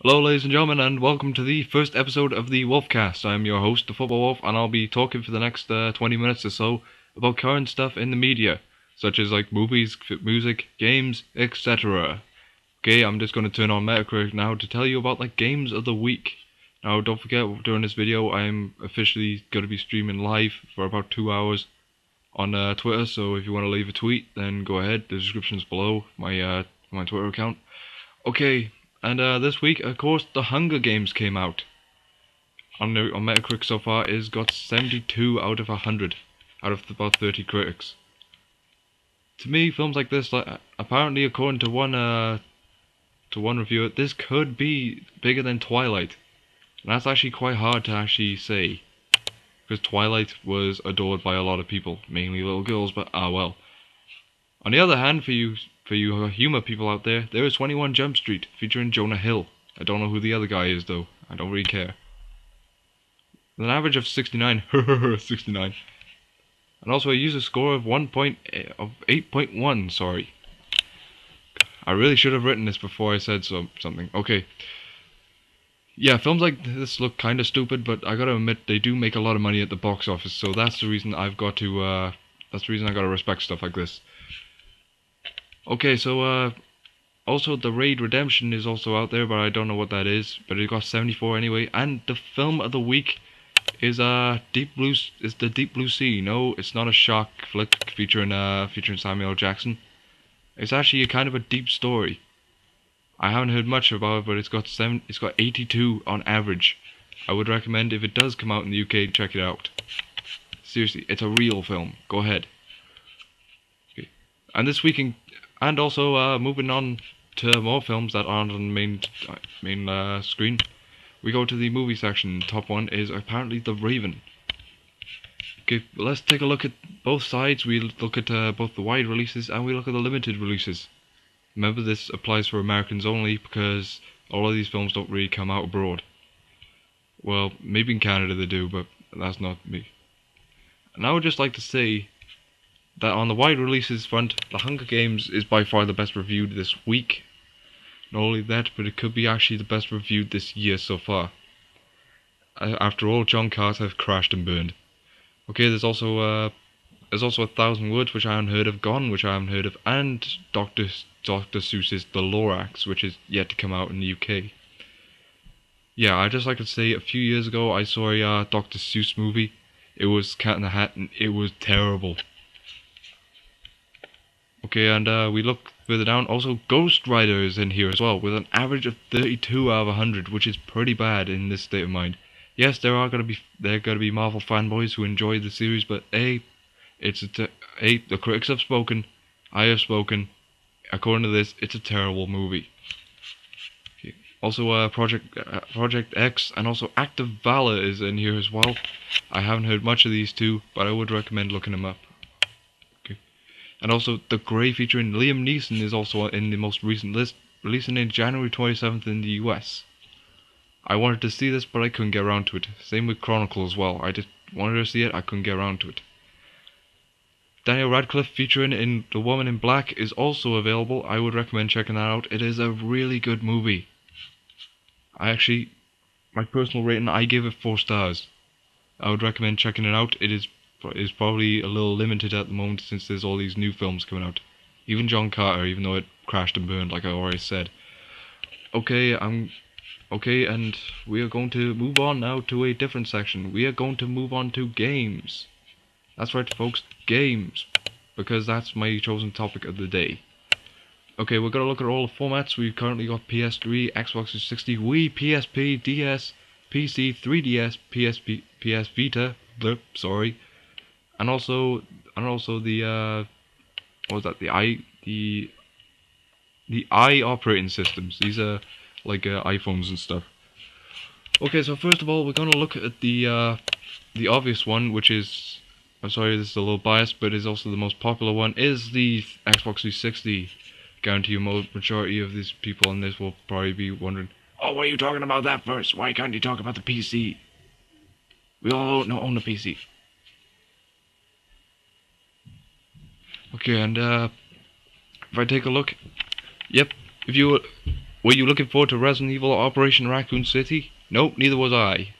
Hello, ladies and gentlemen, and welcome to the first episode of the Wolfcast. I'm your host, the Football Wolf, and I'll be talking for the next 20 minutes or so about current stuff in the media, such as like movies, music, games, etc. Okay, I'm just going to turn on Metacritic now to tell you about like games of the week. Now, don't forget, during this video, I'm officially going to be streaming live for about 2 hours on Twitter. So if you want to leave a tweet, then go ahead. The description's below my Twitter account. Okay. And this week, of course, The Hunger Games came out. On Metacritic so far, it's got 72 out of 100, out of about 30 critics. To me, films like this, apparently according to one reviewer, this could be bigger than Twilight. And that's actually quite hard to actually say, because Twilight was adored by a lot of people, mainly little girls, but well. On the other hand, for you humor people out there, there is 21 Jump Street featuring Jonah Hill. I don't know who the other guy is though. I don't really care. With an average of 69, 69, and also a user score of 8.1. Sorry, I really should have written this before I said something. Okay. Yeah, films like this look kind of stupid, but I gotta admit they do make a lot of money at the box office. So that's the reason I gotta respect stuff like this. Okay, so also the Raid Redemption is also out there, but I don't know what that is. But it got 74 anyway. And the film of the week is the Deep Blue Sea. No, it's not a shark flick featuring Samuel L. Jackson. It's actually a kind of a deep story. I haven't heard much about it, but it's got 82 on average. I would recommend, if it does come out in the UK, check it out. Seriously, it's a real film. Go ahead. Okay. And this week and also moving on to more films that aren't on the main screen, we go to the movie section. Top one is apparently The Raven. Okay, let's take a look at both sides. We look at both the wide releases and we look at the limited releases. Remember, this applies for Americans only because all of these films don't really come out abroad. Well, maybe in Canada they do, but that's not me. And I would just like to say that on the wide releases front, The Hunger Games is by far the best reviewed this week. Not only that, but it could be actually the best reviewed this year so far. After all, John Carter crashed and burned. Okay, there's also 1,000 Words, which I haven't heard of, Gone, which I haven't heard of, and Dr. Seuss's The Lorax, which is yet to come out in the UK. Yeah, I'd just like to say, a few years ago I saw a Dr. Seuss movie. It was Cat in the Hat, and it was terrible. Okay, and we look further down. Also, Ghost Rider is in here as well, with an average of 32 out of 100, which is pretty bad in this state of mind. Yes, there are gonna be Marvel fanboys who enjoy the series, but the critics have spoken. I have spoken. According to this, it's a terrible movie. Okay. Also, Project X and also Act of Valor is in here as well. I haven't heard much of these two, but I would recommend looking them up. And also, The Grey featuring Liam Neeson is also in the most recent list, releasing in January 27th in the US. I wanted to see this, but I couldn't get around to it. Same with Chronicle as well. I just wanted to see it, I couldn't get around to it. Daniel Radcliffe featuring in The Woman in Black is also available. I would recommend checking that out. It is a really good movie. My personal rating, I give it 4 stars. I would recommend checking it out. It is probably a little limited at the moment since there's all these new films coming out. Even John Carter, even though it crashed and burned, like I already said. Okay, and we are going to move on now to a different section. We are going to move on to games. That's right, folks, games, because that's my chosen topic of the day. Okay, we're gonna look at all the formats. We've currently got PS3, Xbox 360, Wii, PSP, DS, PC, 3DS, PSP, PS Vita. Sorry. And also the what was that? The i operating systems. These are like iPhones and stuff. Okay, so first of all, we're gonna look at the obvious one, which is, I'm sorry, this is a little biased, but is also the most popular one, is the Xbox 360. Guarantee you, majority of these people on this will probably be wondering, oh, why are you talking about that first? Why can't you talk about the PC? We all own a PC. Okay, and if I take a look, yep, if you Were you looking forward to Resident Evil Operation Raccoon City? Nope, neither was I.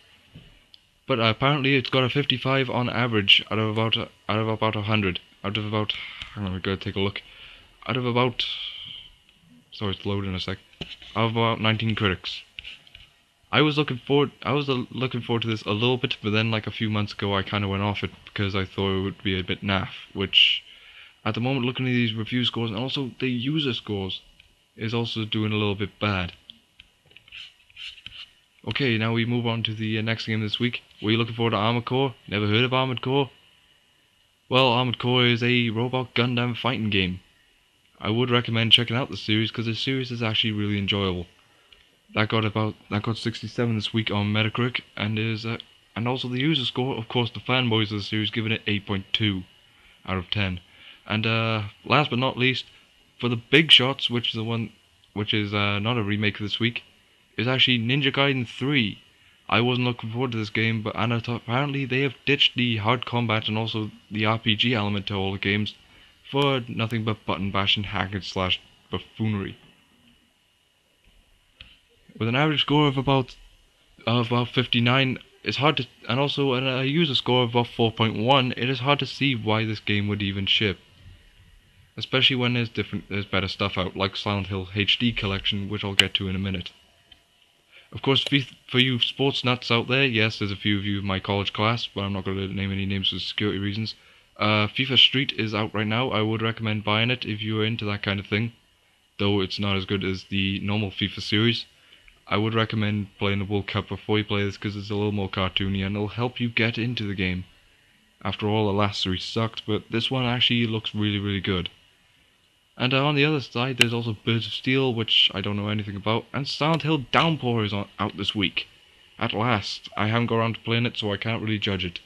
But apparently it's got a 55 on average out of about 100. Out of about, hang on, I gotta take a look. Out of about, sorry, it's loading a sec. Out of about 19 critics. I was looking forward to this a little bit, but then like a few months ago I kind of went off it because I thought it would be a bit naff. Which, at the moment, looking at these review scores and also the user scores, is also doing a little bit bad. Okay, now we move on to the next game this week. Were you looking forward to Armored Core? Never heard of Armored Core? Well, Armored Core is a robot Gundam fighting game. I would recommend checking out the series because the series is actually really enjoyable. That got 67 this week on Metacritic, and also the user score, of course, the fanboys of the series giving it 8.2 out of 10. And last but not least, for the big shots, which is not a remake this week, is actually Ninja Gaiden 3. I wasn't looking forward to this game, but apparently they have ditched the hard combat and also the RPG element to all the games for nothing but button bashing, hack and slash buffoonery. With an average score of about 59, it's hard to, and also a user score of about 4.1, it is hard to see why this game would even ship. Especially when there's better stuff out, like Silent Hill HD Collection, which I'll get to in a minute. Of course, for you sports nuts out there, yes, there's a few of you in my college class, but I'm not going to name any names for security reasons. FIFA Street is out right now. I would recommend buying it if you are into that kind of thing, though it's not as good as the normal FIFA series. I would recommend playing the World Cup before you play this because it's a little more cartoony and it'll help you get into the game. After all, the last three sucked, but this one actually looks really, really good. And on the other side, there's also Birds of Steel, which I don't know anything about, and Silent Hill Downpour is out this week. At last. I haven't got around to playing it, so I can't really judge it.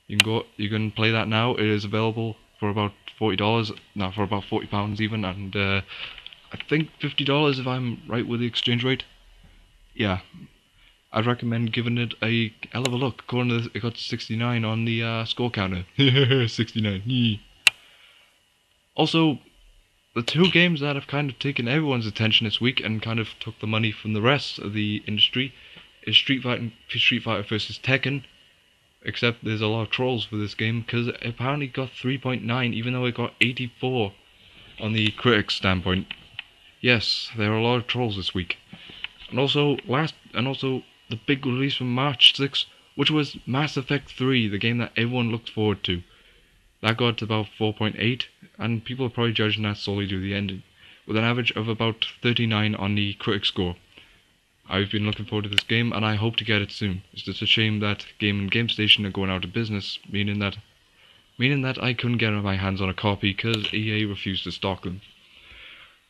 You can play that now. It is available for about $40, no, for about £40 even, and I think $50 if I'm right with the exchange rate. Yeah, I'd recommend giving it a hell of a look. According to this, it got 69 on the score counter. 69. Also, the two games that have kind of taken everyone's attention this week and kind of took the money from the rest of the industry is Street Fighter vs Tekken. Except there's a lot of trolls for this game because it apparently got 3.9 even though it got 84 on the critics standpoint. Yes, there are a lot of trolls this week. And also the big release from March 6th, which was Mass Effect 3, the game that everyone looked forward to. That got about 4.8, and people are probably judging that solely due to the ending, with an average of about 39 on the critic score. I've been looking forward to this game, and I hope to get it soon. It's just a shame that Game and Game Station are going out of business, meaning that I couldn't get my hands on a copy because EA refused to stock them.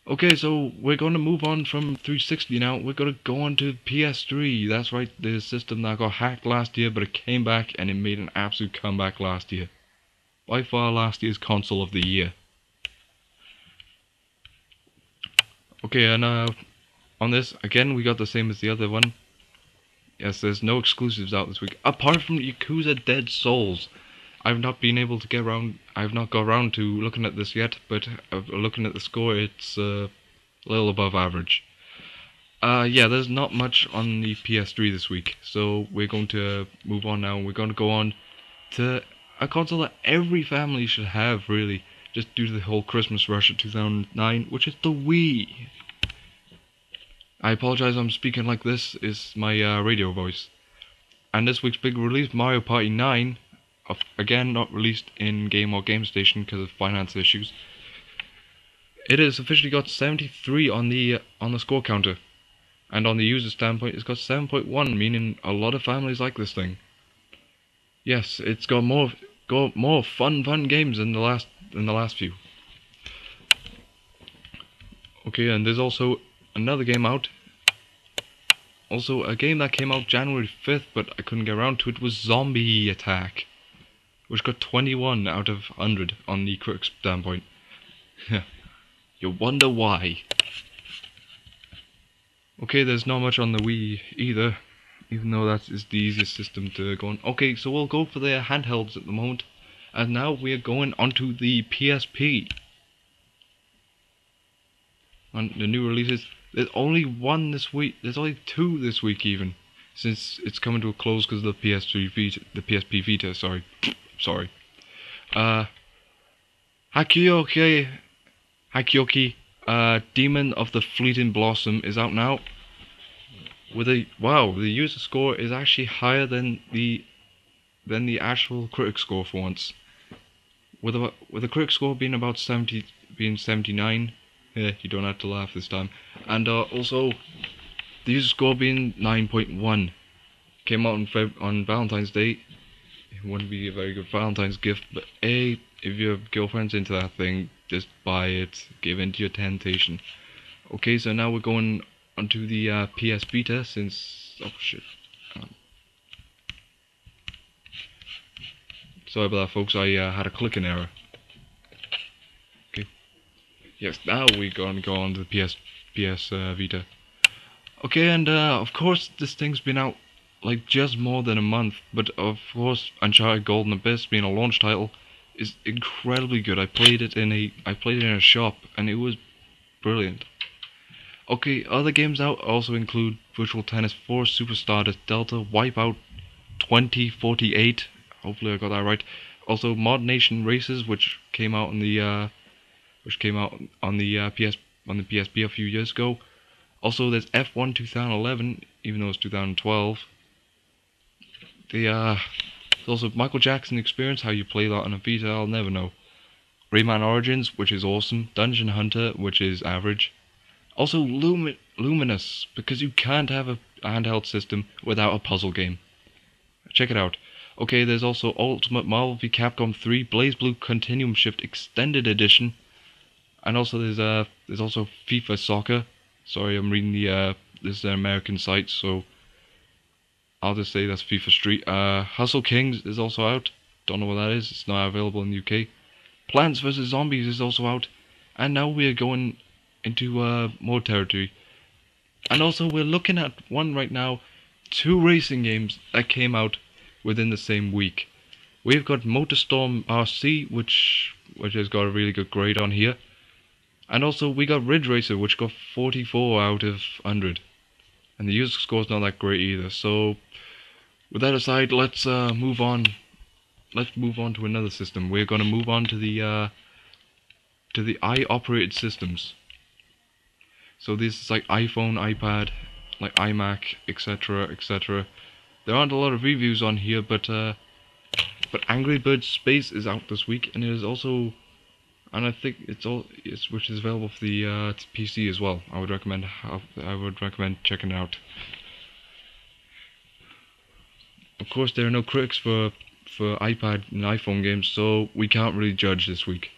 Okay, so we're going to move on from 360 now. We're going to go on to PS3. That's right, the system that got hacked last year, but it came back and it made an absolute comeback last year. By far last year's console of the year. Okay, and on this, again, we got the same as the other one. Yes, there's no exclusives out this week, apart from Yakuza Dead Souls. I've not got around to looking at this yet, but looking at the score, it's a little above average. Yeah, there's not much on the PS3 this week, so we're going to move on now. We're going to go on to a console that every family should have, really, just due to the whole Christmas rush of 2009, which is the Wii. I apologize I'm speaking like this, it's my radio voice. And this week's big release, Mario Party 9, again not released in Game or Game Station because of finance issues. It has officially got 73 on the score counter. And on the user standpoint, it's got 7.1, meaning a lot of families like this thing. Yes, it's got more fun games than the last few. Okay, and there's also another game out. Also, a game that came out January 5th, but I couldn't get around to it, was Zombie Attack, which got 21 out of 100 on the critic standpoint. You wonder why. Okay, there's not much on the Wii either, even though that is the easiest system to go on. Okay, so we'll go for the handhelds at the moment, and now we're going onto the PSP. On the new releases, There's only one this week. There's only two this week even, since it's coming to a close because of the PS3 Vita, the PSP Vita. Sorry. Uh, Hakioki, Demon of the Fleeting Blossom is out now. The user score is actually higher than the actual critic score for once. With the critic score being about 79. Yeah, you don't have to laugh this time. And also, the user score being 9.1. Came out on Valentine's Day. It wouldn't be a very good Valentine's gift, but if your girlfriend's into that thing, just buy it. Give in to your temptation. Okay, so now we're going onto the PS Vita since... Oh shit. Sorry about that, folks. I had a clicking error. Okay. Yes, now we're going to go on to the PS Vita. Okay, and of course this thing's been out like just more than a month, but of course Uncharted Golden Abyss, being a launch title, is incredibly good. I played it in a shop and it was brilliant. Okay, other games out also include Virtual Tennis 4, Super Stardust Delta, Wipeout 2048. Hopefully I got that right. Also, Mod Nation Races, which came out on the PSP a few years ago. Also, there's F1 2011, even though it's 2012. There's also Michael Jackson Experience. How you play that on a Vita, I'll never know. Rayman Origins, which is awesome. Dungeon Hunter, which is average. Also, Luminous, because you can't have a handheld system without a puzzle game. Check it out. Okay, there's also Ultimate Marvel v Capcom 3 BlazBlue Continuum Shift Extended Edition, and also there's also FIFA Soccer. Sorry, I'm reading this is an American site, so I'll just say that's FIFA Street. Hustle Kings is also out. Don't know what that is. It's not available in the UK. Plants vs Zombies is also out, and now we're going into more territory. And also we're looking at one right now, two racing games that came out within the same week. We've got MotorStorm RC, which has got a really good grade on here. And also we got Ridge Racer, which got 44 out of 100. And the user score's not that great either. So with that aside, let's move on. Let's move on to another system. We're gonna move on to the i-operated systems. So this is like iPhone, iPad, like iMac, etc., etc. There aren't a lot of reviews on here, but Angry Birds Space is out this week, and it is also, and I think which is available for the PC as well. I would recommend checking it out. Of course, there are no critics for iPad and iPhone games, so we can't really judge this week.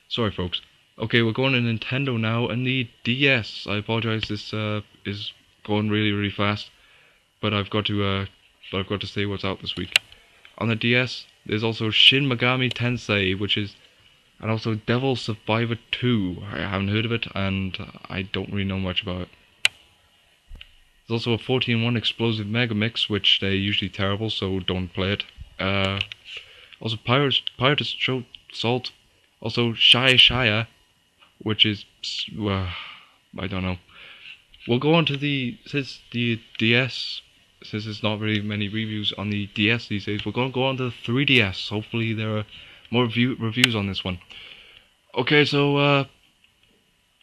Sorry, folks. Okay, we're going to Nintendo now, and the DS. I apologize. This is going really fast, but I've got to say what's out this week. On the DS, there's also Shin Megami Tensei, and also Devil Survivor 2. I haven't heard of it, and I don't really know much about it. There's also a 14-1 Explosive Mega Mix, which they're usually terrible, so don't play it. Also Pirate's Salt. Also Shia, which is, I don't know. We'll go on to the DS, since there's not very many reviews on the DS these days. We're going to go on to the 3DS. Hopefully there are more reviews on this one. Okay, so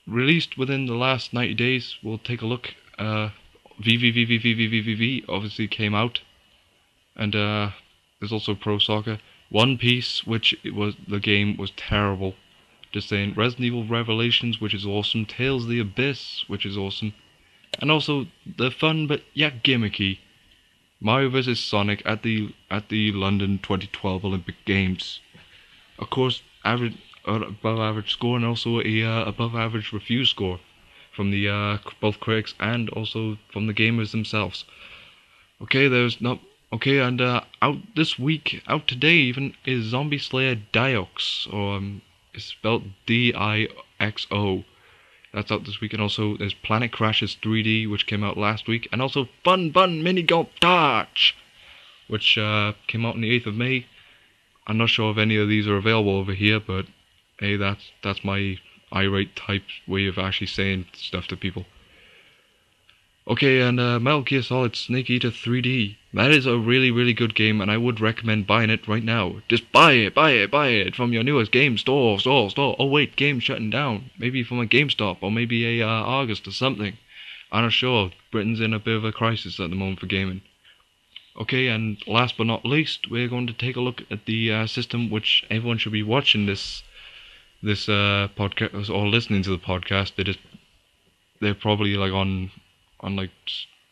released within the last 90 days, we'll take a look. VVVVVVVV obviously came out, and there's also Pro Soccer. One Piece, the game was terrible. Just saying. Resident Evil Revelations, which is awesome. Tales of the Abyss, which is awesome. And also the fun but yet gimmicky Mario vs Sonic at the London 2012 Olympic Games. Of course, above average score, and also a above average review score from the both critics and also from the gamers themselves. Okay, and out this week, out today even, is Zombie Slayer Diox, or it's spelled Dixo. That's out this week. And also there's Planet Crashes 3D, which came out last week, and also Fun Bun Mini Golf Touch, which came out on the 8th of May. I'm not sure if any of these are available over here, but hey, that's my irate type way of actually saying stuff to people. Okay, and Metal Gear Solid Snake Eater 3D. That is a really, really good game, and I would recommend buying it right now. Just buy it, buy it, buy it from your newest game store. Oh wait, game's shutting down. Maybe from a GameStop or maybe a August or something. I'm not sure. Britain's in a bit of a crisis at the moment for gaming. Okay, and last but not least, we're going to take a look at the system which everyone should be watching this podcast or listening to the podcast. They're probably like on like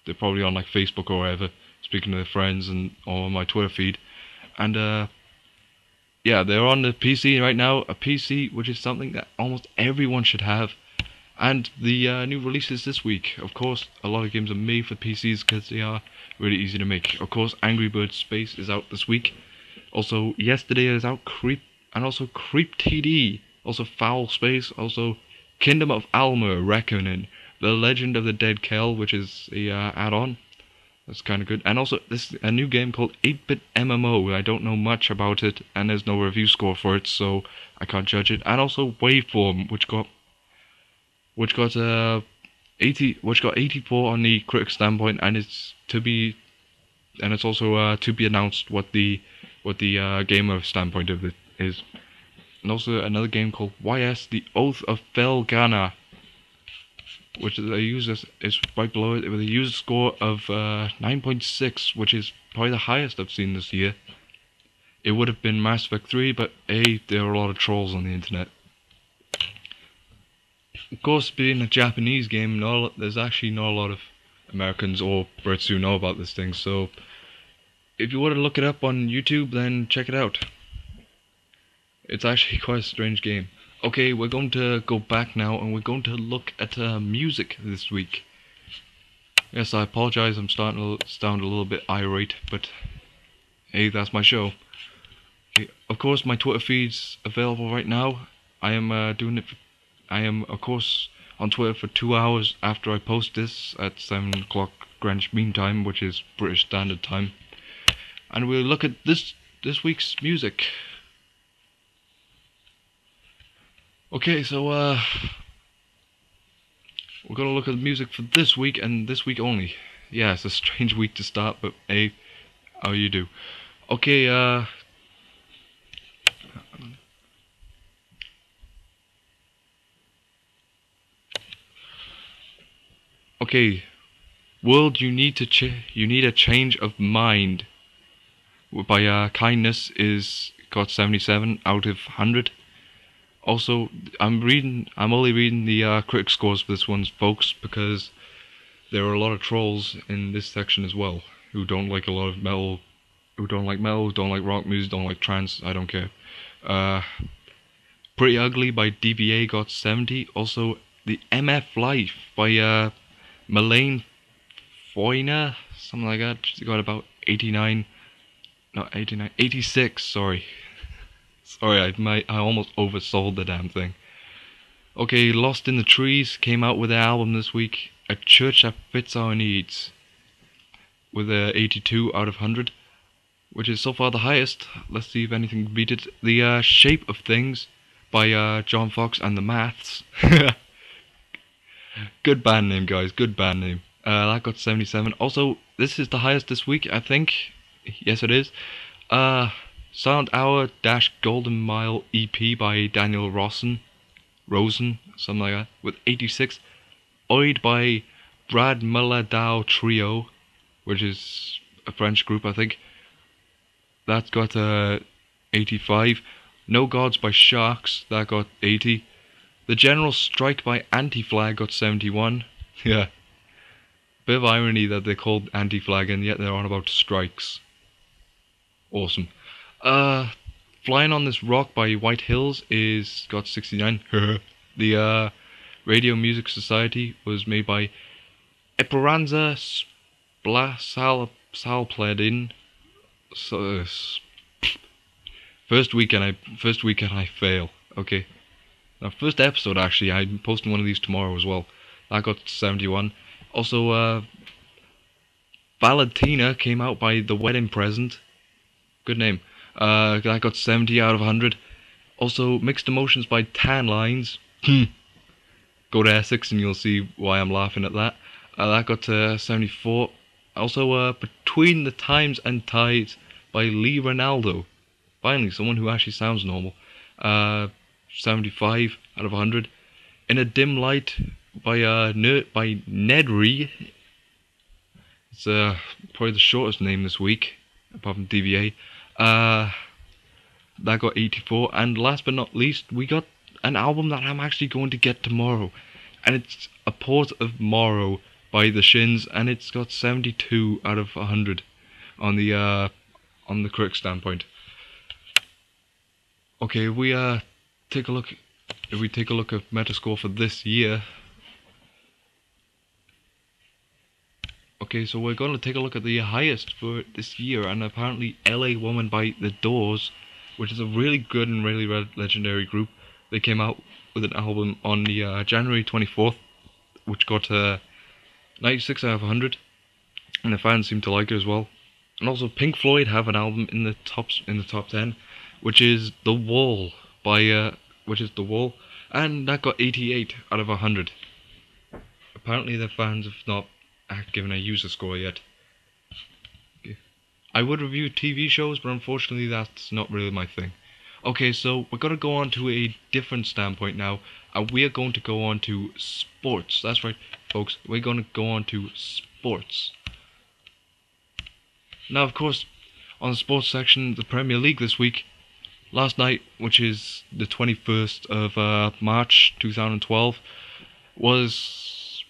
they're probably on like Facebook or whatever, speaking to their friends and or on my Twitter feed, and yeah, they're on the PC right now. A PC, which is something that almost everyone should have. And the new releases this week. Of course, a lot of games are made for PCs because they are really easy to make. Of course, Angry Birds Space is out this week. Also, yesterday is out Creep, and also Creep TD. Also, Foul Space. Also, Kingdom of Alma Reckoning. The Legend of the Dead Kell, which is a add-on. That's kind of good. And also, this is a new game called 8-Bit MMO. I don't know much about it, and there's no review score for it, so I can't judge it. And also, Waveform, which got 84 on the critic standpoint, and it's also to be announced what the gamer standpoint of it is. And also another game called YS: The Oath of Felghana, which is right below it with a user score of 9.6, which is probably the highest I've seen this year. It would have been Mass Effect 3, but there are a lot of trolls on the internet. Of course, being a Japanese game, there's actually not a lot of Americans or Brits who know about this thing, so if you want to look it up on YouTube, then check it out. It's actually quite a strange game. Okay, we're going to go back now, and we're going to look at music this week. Yes, I apologize, I'm starting to sound a little bit irate, but hey, that's my show. Okay, of course, my Twitter feed's available right now. I am of course on Twitter for 2 hours after I post this at 7 o'clock Greenwich Mean Time, which is British Standard Time. And we'll look at this week's music. Okay, so we're gonna look at the music for this week and this week only. Yeah, it's a strange week to start, but hey, how you do? Okay, okay, World, you need a change of mind. By Kindness is got 77 out of 100. Also, I'm only reading the critic scores for this one's, folks, because there are a lot of trolls in this section as well who don't like a lot of metal, who don't like rock music, don't like trance. I don't care. Pretty Ugly by DBA got 70. Also, the MF Life by Melaine Foyner, something like that. She got about 89. Not 89, 86. Sorry. Sorry, I almost oversold the damn thing. Okay, Lost in the Trees came out with their album this week, A Church That Fits Our Needs, with a 82 out of 100, which is so far the highest. Let's see if anything can beat it. The Shape of Things by John Fox and the Maths. Good band name, guys, good band name. That got 77. Also, this is the highest this week, I think. Yes, it is. Silent Hour - Golden Mile EP by Daniel Rosen, something like that, with 86. Oid by Brad Muladao Trio, which is a French group, I think. That got 85. No Gods by Sharks, that got 80. The General Strike by Anti-Flag got 71. Yeah. Bit of irony that they're called Anti-Flag and yet they're on about strikes. Awesome. Flying on This Rock by White Hills is got 69. The Radio Music Society was made by Esperanza Salpledin. So, first weekend I fail. Okay. Now, first episode actually, I'm posting one of these tomorrow as well. That got 71. Also, Valentina came out by The Wedding Present. Good name. That got 70 out of 100. Also, Mixed Emotions by Tan Lines. Go to Essex and you'll see why I'm laughing at that. That got to 74. Also, Between the Times and Tides by Lee Ronaldo. Finally, someone who actually sounds normal. 75 out of 100. In a Dim Light by Nedry. It's probably the shortest name this week, apart from DVA. That got 84. And last but not least, we got an album that I'm actually going to get tomorrow. And it's A Port of Morrow by The Shins, and it's got 72 out of 100 on the critic standpoint. Okay, if we take a look at Metascore for this year. Okay, so we're going to take a look at the highest for this year, and apparently LA Woman by The Doors, which is a really good and really legendary group. They came out with an album on the January 24th, which got 96 out of 100, and the fans seem to like it as well. And also Pink Floyd have an album in the top 10, which is The Wall and that got 88 out of 100. Apparently the fans have not given a user score yet. Okay. I would review TV shows, but unfortunately that's not really my thing. Okay, so we're going to go on to a different standpoint now, and we are going to go on to sports. That's right, folks, we're going to go on to sports. Now, of course, on the sports section, the Premier League this week, last night, which is the 21st of March 2012, was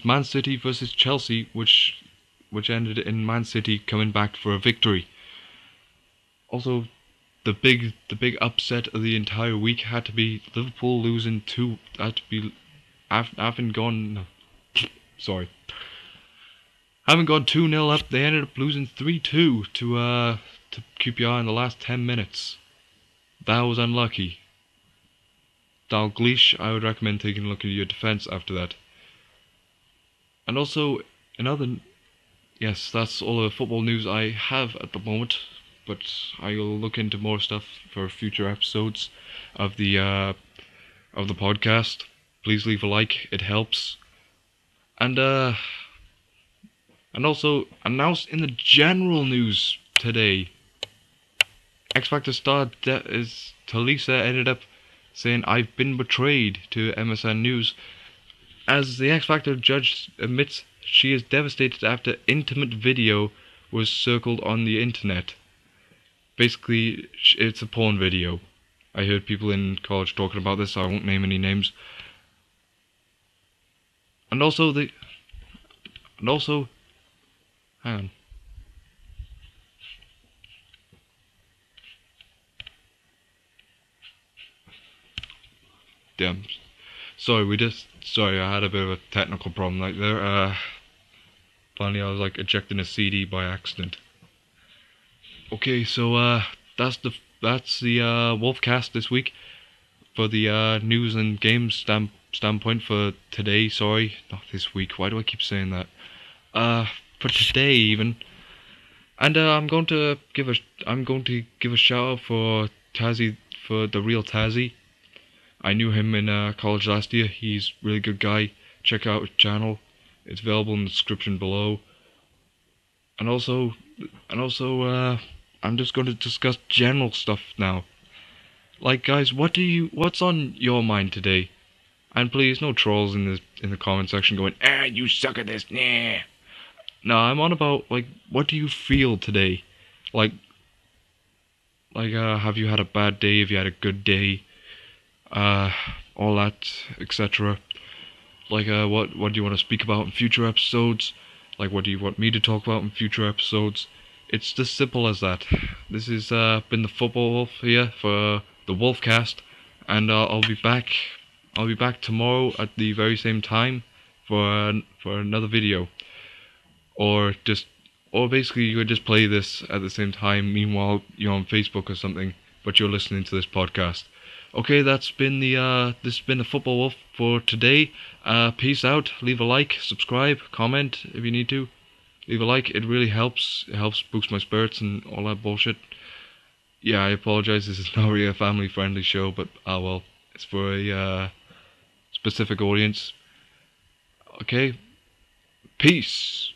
Man City versus Chelsea, which ended in Man City coming back for a victory. Also, the big upset of the entire week had to be Liverpool losing having gone 2-0 up. They ended up losing 3-2 to QPR in the last 10 minutes. That was unlucky. Dalglish, I would recommend taking a look at your defense after that. And also, that's all the football news I have at the moment. But I will look into more stuff for future episodes of the podcast. Please leave a like; it helps. And also announced in the general news today, X Factor star Talisa ended up saying, "I've been betrayed" to MSN News, as the X Factor judge admits she is devastated after intimate video was circled on the internet. Basically, it's a porn video. I heard people in college talking about this, so I won't name any names. And also, hang on. Damn. Sorry, I had a bit of a technical problem right there. Finally, I was like ejecting a CD by accident. Okay, so that's the Wolfcast this week for the news and games standpoint for today. Sorry, not this week. Why do I keep saying that? For today even. And I'm going to give a shout out for Tazzy, for the real Tazzy. I knew him in college last year. He's a really good guy. Check out his channel. It's available in the description below. And also, I'm just going to discuss general stuff now. Like, guys, what's on your mind today? And please, no trolls in the comment section going, you suck at this, nah. No, I'm on about, like, what do you feel today? Like, have you had a bad day? Have you had a good day? All that, etc. Like, what do you want to speak about in future episodes? Like, what do you want me to talk about in future episodes? It's just simple as that. This has been the Football Wolf here for the Wolfcast, and I'll be back. I'll be back tomorrow at the very same time for another video, or basically you could just play this at the same time. Meanwhile, you're on Facebook or something, but you're listening to this podcast. Okay, this has been the Football Wolf for today. Peace out. Leave a like, subscribe, comment if you need to. Leave a like, it really helps. It helps boost my spirits and all that bullshit. Yeah, I apologize, this is not really a family friendly show, but well, it's for a specific audience. Okay, peace.